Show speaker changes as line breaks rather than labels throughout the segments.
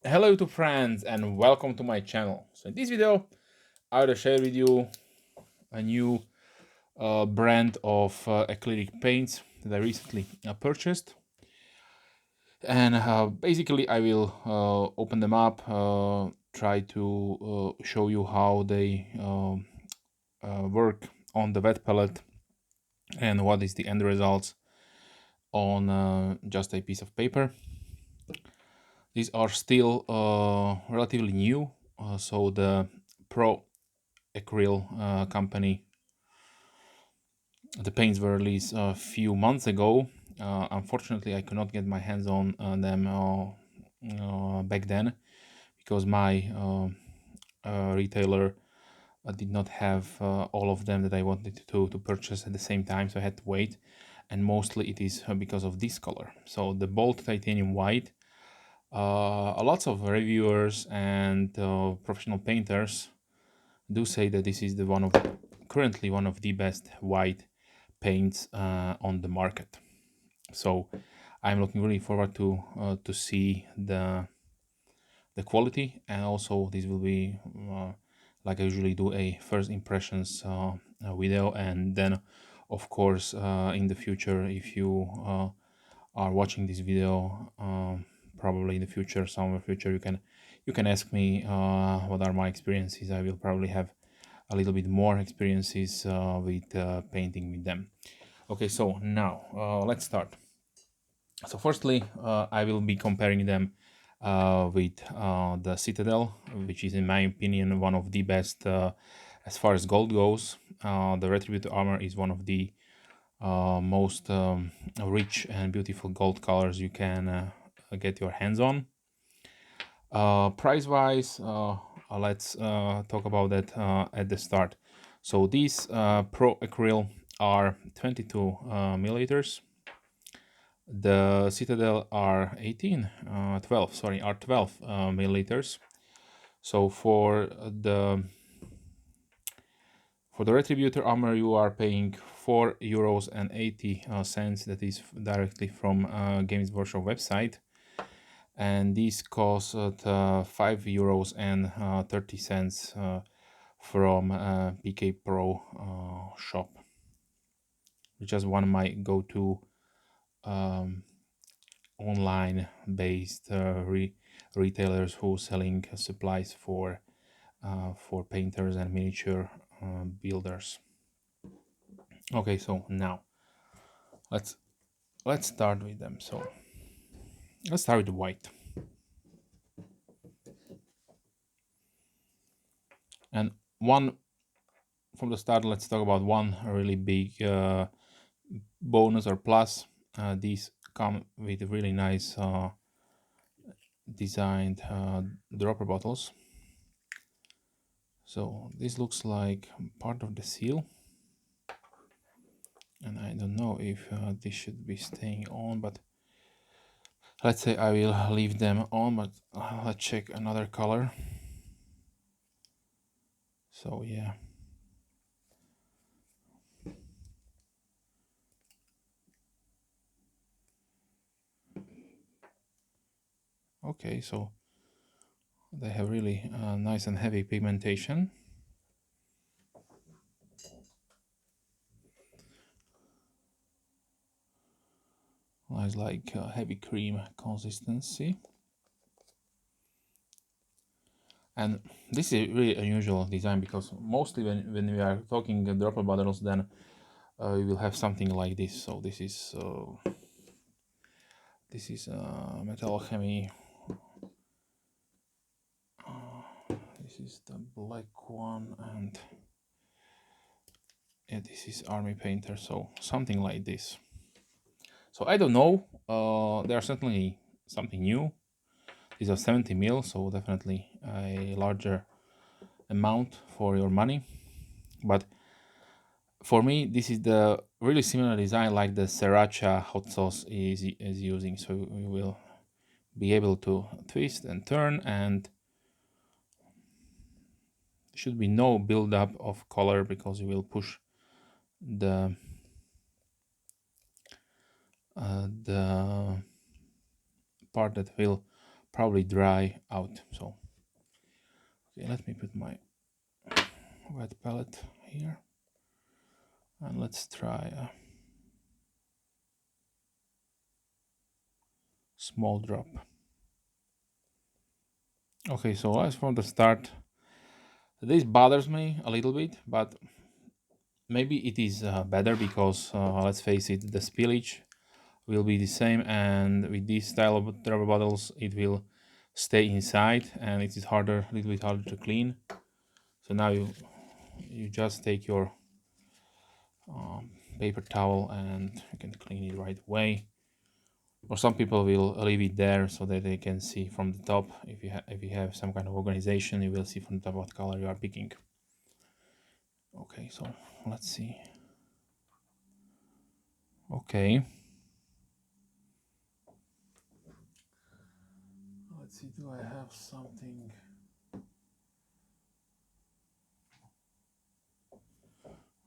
Hello YouTube friends and welcome to my channel. So in this video I will share with you a new brand of acrylic paints that I recently purchased, and basically I will open them up, try to show you how they work on the wet palette and what is the end result on just a piece of paper. These are still relatively new, so the Pro Acryl company, the paints were released a few months ago. Unfortunately, I could not get my hands on them back then because my retailer did not have all of them that I wanted to purchase at the same time, so I had to wait. And mostly it is because of this color. So the bold titanium white. Lots of reviewers and professional painters do say that this is currently one of the best white paints on the market. So I'm looking really forward to see the quality, and also this will be like I usually do, a first impressions video, and then of course in the future, if you are watching this video, probably in the future, somewhere future, you can ask me what are my experiences. I will probably have a little bit more experiences with painting with them. Okay, so now let's start. So firstly, I will be comparing them with the Citadel, which is in my opinion one of the best as far as gold goes. The Retributor armor is one of the most rich and beautiful gold colors you can get your hands on. Price wise, let's talk about that at the start. So these Pro Acryl are 22 milliliters. The Citadel are 12 milliliters. So for the Retributor armor, you are paying €4.80. That is directly from Games Workshop website, and these cost €5.30 from PK Pro shop, which is one of my go-to online based retailers who selling supplies for painters and miniature builders. Okay, so now let's start with them. So let's start with the white. And one from the start, let's talk about one really big bonus or plus. These come with really nice designed dropper bottles. So this looks like part of the seal, and I don't know if this should be staying on, but let's say I will leave them on. But let's check another color. So yeah, okay, so they have really nice and heavy pigmentation. Nice, like heavy cream consistency. And this is really unusual design, because mostly when we are talking dropper bottles, then we will have something like this. So this is metal chemie. This is the black one, and yeah, this is Army Painter. So something like this. So I don't know. They are certainly something new. These are 70 mil, so definitely a larger amount for your money. But for me, this is the really similar design like the Sriracha hot sauce is using. So you will be able to twist and turn, and should be no buildup of color, because you will push the part that will probably dry out. So okay, let me put my wet palette here, and let's try a small drop. Okay, so as from the start, this bothers me a little bit, but maybe it is better because let's face it, the spillage will be the same, and with this style of rubber bottles it will stay inside and it is harder, a little bit harder to clean. So now you just take your paper towel and you can clean it right away, or some people will leave it there so that they can see from the top. If you have some kind of organization, you will see from the top what color you are picking. Okay, so let's see. Okay, let's see, do I have something?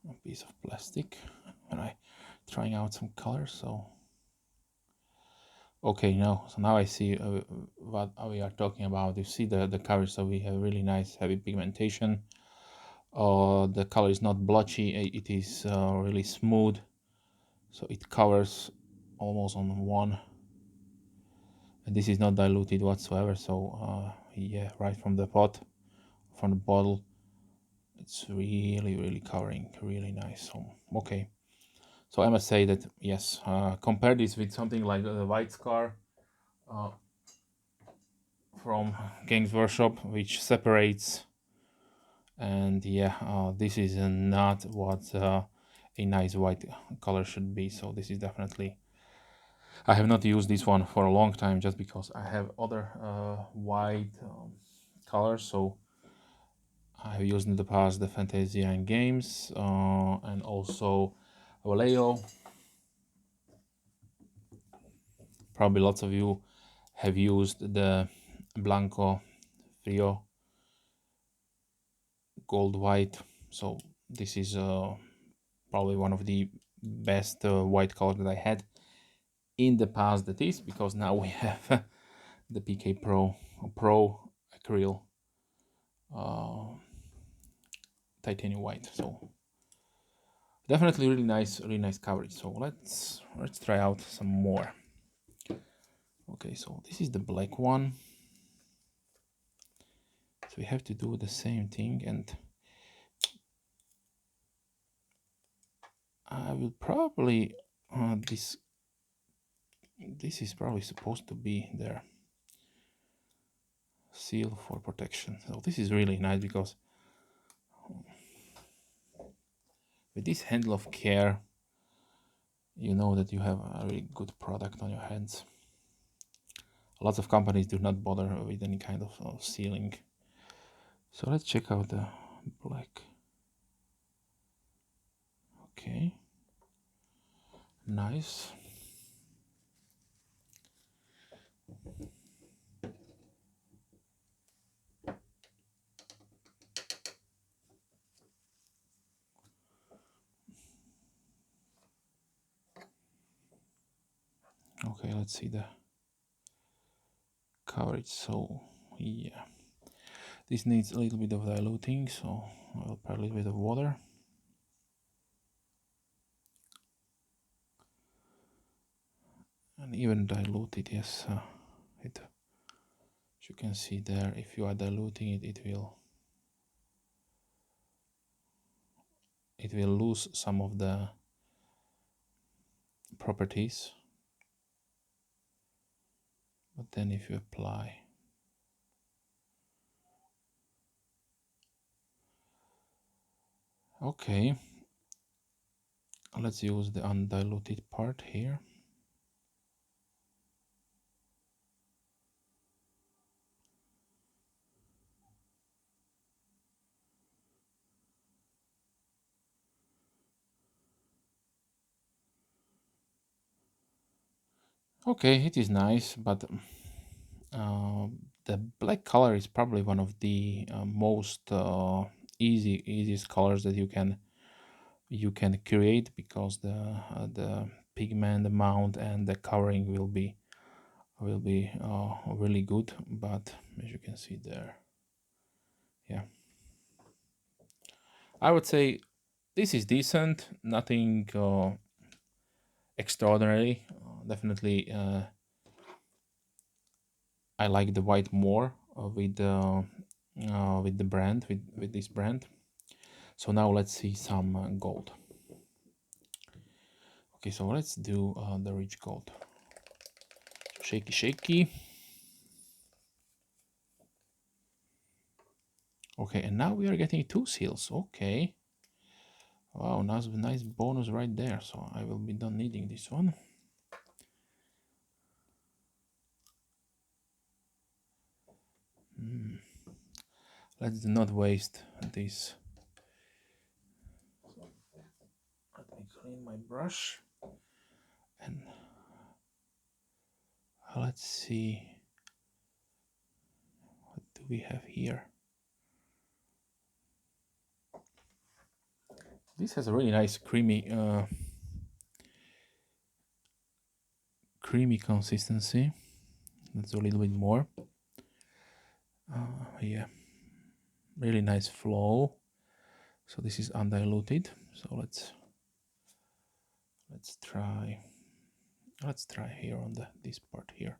A piece of plastic when I trying out some colors. So okay, now I see what we are talking about. You see the cover, so we have really nice heavy pigmentation. The color is not blotchy, it is really smooth, so it covers almost on one, and this is not diluted whatsoever. So yeah, right from the pot, from the bottle, it's really covering, really nice. So okay, so I must say that yes, compare this with something like the White Scar uh, from Games Workshop, which separates, and yeah, this is not what a nice white color should be. So this is definitely, I have not used this one for a long time just because I have other white colors. So I have used in the past the Fantasia and Games and also Vallejo. Probably lots of you have used the Blanco Frio gold white. So this is probably one of the best white color that I had in the past. That is because now we have the PK Pro Acryl titanium white. So definitely really nice coverage. So let's try out some more. Okay, so this is the black one. So we have to do the same thing, and I will probably this is probably supposed to be their seal for protection. So this is really nice because with this handle of care, you know that you have a really good product on your hands. Lots of companies do not bother with any kind of sealing. So let's check out the black. Okay, nice. Okay, let's see the coverage. So yeah, this needs a little bit of diluting, so I'll put a little bit of water. And even diluted, yes, it, as you can see there, if you are diluting it, it will lose some of the properties. But then if you apply, okay, let's use the undiluted part here. Okay, it is nice, but uh, the black color is probably one of the most easiest colors that you can create, because the pigment amount and the covering will be will be really good. But as you can see there, yeah, I would say this is decent, nothing extraordinary. Definitely, I like the white more with the brand with this brand. So now let's see some gold. Okay, so let's do the rich gold. Shaky, shaky. Okay, and now we are getting two seals. Okay. Wow, nice bonus right there. So I will be done needing this one. Let's not waste this. Let me clean my brush. And let's see. What do we have here? This has a really nice creamy consistency. Let's do a little bit more. Yeah, really nice flow. So this is undiluted. So let's try here on this part here.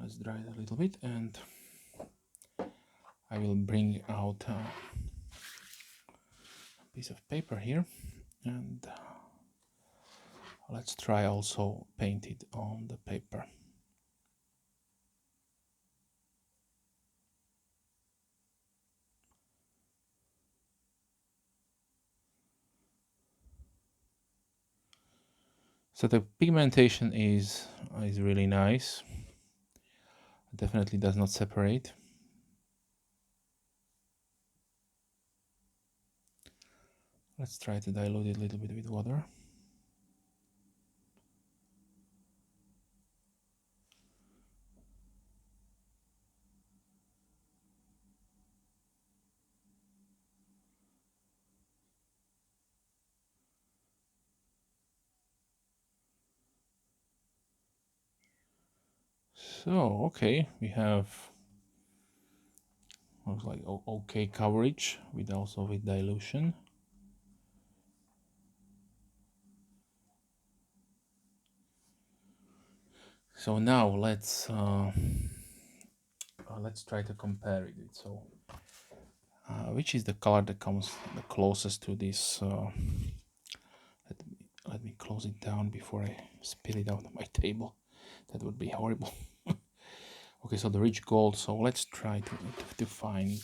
Let's dry it a little bit, and I will bring out a piece of paper here, and let's try also paint it on the paper. So the pigmentation is really nice. It definitely does not separate. Let's try to dilute it a little bit with water. So okay, we have looks like okay coverage with also with dilution. So now let's try to compare it. So which is the color that comes the closest to this? Let me close it down before I spill it out on my table. That would be horrible. Okay, so the rich gold. So let's try to find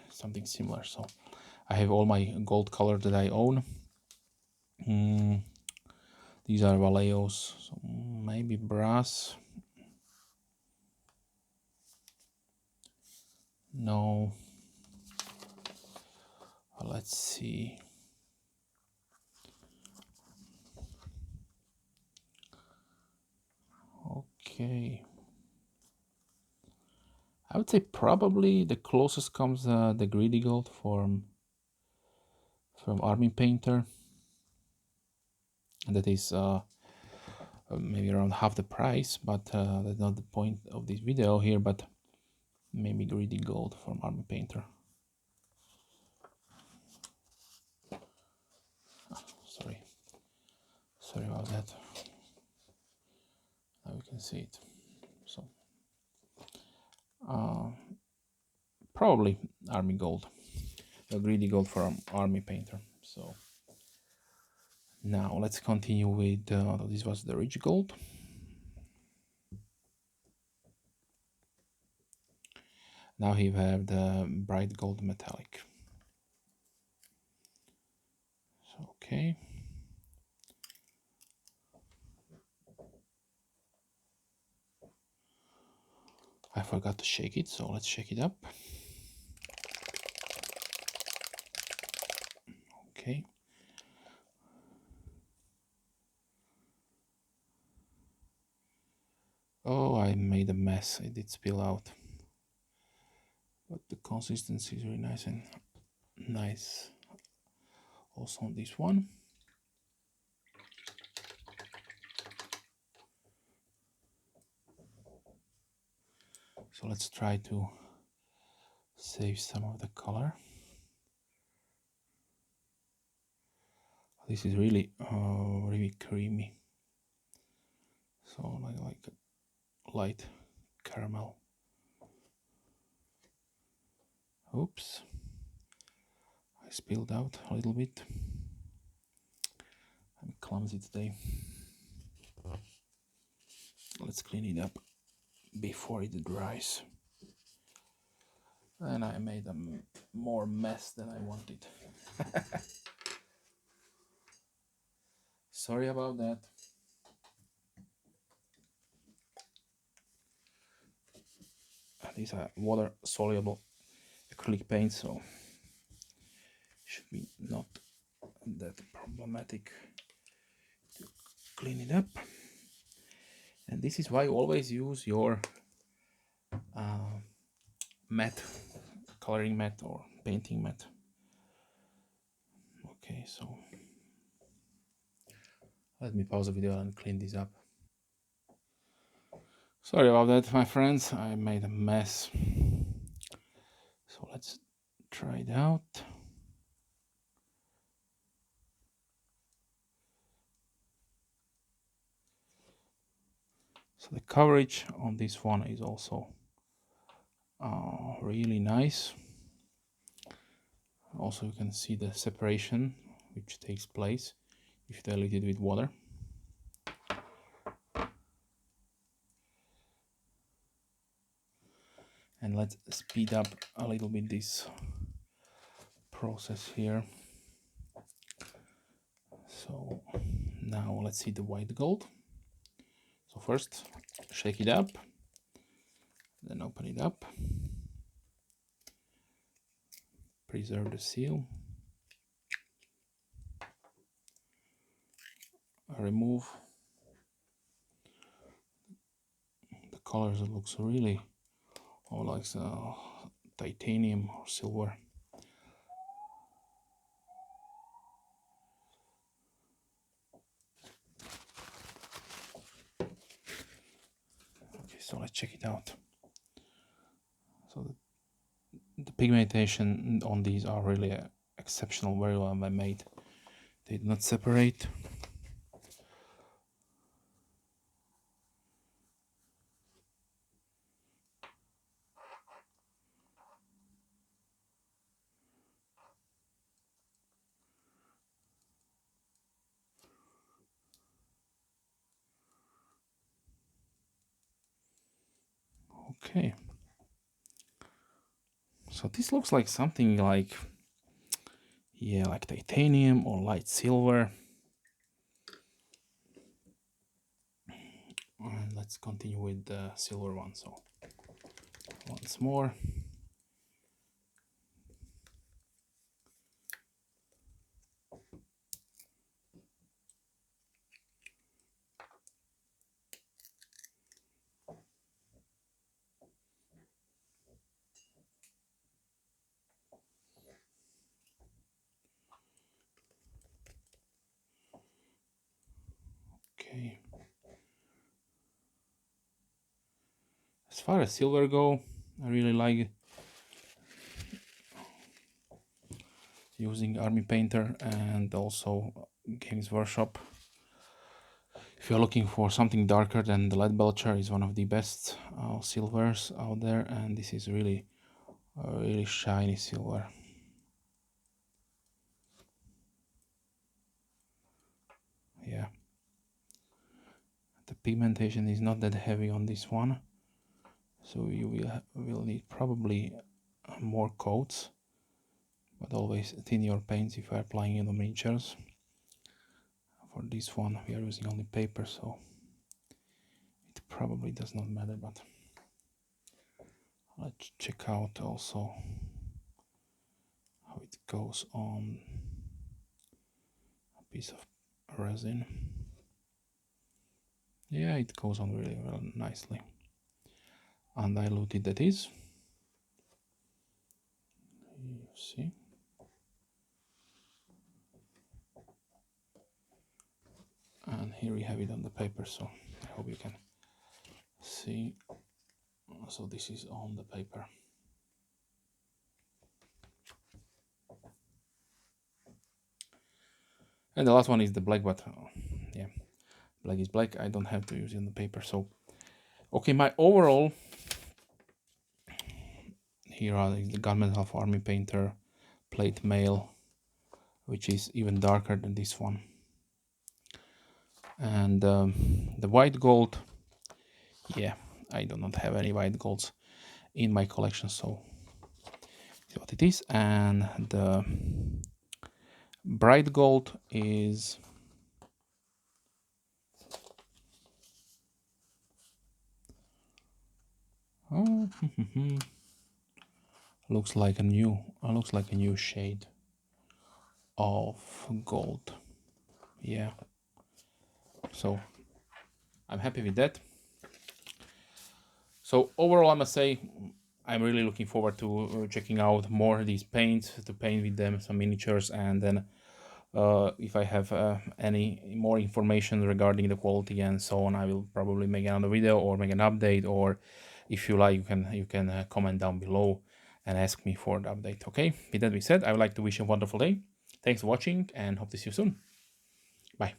something similar. So I have all my gold color that I own. These are Valeos. So maybe brass. No. Let's see. Okay. I would say probably the closest comes the greedy gold from Army Painter, and that is maybe around half the price, but that's not the point of this video here. But maybe greedy gold from Army Painter. Sorry about that. Now we can see it. So probably Army Gold, a greedy gold from Army Painter. So now let's continue with this was the rich gold. Now we have the bright gold metallic. So, okay. I forgot to shake it, so let's shake it up. Okay. Oh, I made a mess. It did spill out. but the consistency is really nice and nice also on this one. So let's try to save some of the color. This is really really creamy, so like light caramel. Oops, I spilled out a little bit. I'm clumsy today. Let's clean it up before it dries. And I made a more mess than I wanted. Sorry about that. These are water soluble acrylic paint, so should be not that problematic to clean it up. And this is why you always use your mat, coloring mat or painting mat. Okay, so let me pause the video and clean this up. Sorry about that, my friends, I made a mess. So let's try it out. So the coverage on this one is also really nice. Also you can see the separation which takes place if you dilute it with water. And let's speed up a little bit this process here. So now let's see the white gold. So first shake it up, then open it up, preserve the seal, remove the colors. It looks really like titanium or silver. Okay, so let's check it out. So the pigmentation on these are really exceptional, very well made. They do not separate. Okay, so this looks like something like, yeah, like titanium or light silver. And let's continue with the silver one. So once more. Okay. As far as silver go, I really like using Army Painter and also Games Workshop. If you're looking for something darker, then the Lead Belcher is one of the best silvers out there, and this is really a really shiny silver. Yeah, the pigmentation is not that heavy on this one, so you will need probably more coats, but always thin your paints if you're applying it on miniatures. For this one we are using only paper, so it probably does not matter, but let's check out also how it goes on a piece of resin. Yeah, it goes on really well, nicely. Undiluted that is. See? And here we have it on the paper, so I hope you can see. So this is on the paper. And the last one is the black, but yeah, black is black. I don't have to use it on the paper. So, okay, my overall, here are the Garment Half Army Painter Plate Mail, which is even darker than this one. And the white gold, yeah, I do not have any white golds in my collection, so see what it is. And the bright gold is oh, looks like a new shade of gold. Yeah, so I'm happy with that. So overall, I must say I'm really looking forward to checking out more of these paints, to paint with them some miniatures, and then if I have any more information regarding the quality and so on, I will probably make another video or make an update, or if you like, you can comment down below and ask me for the update. Okay, with that being said, I would like to wish you a wonderful day. Thanks for watching and hope to see you soon. Bye.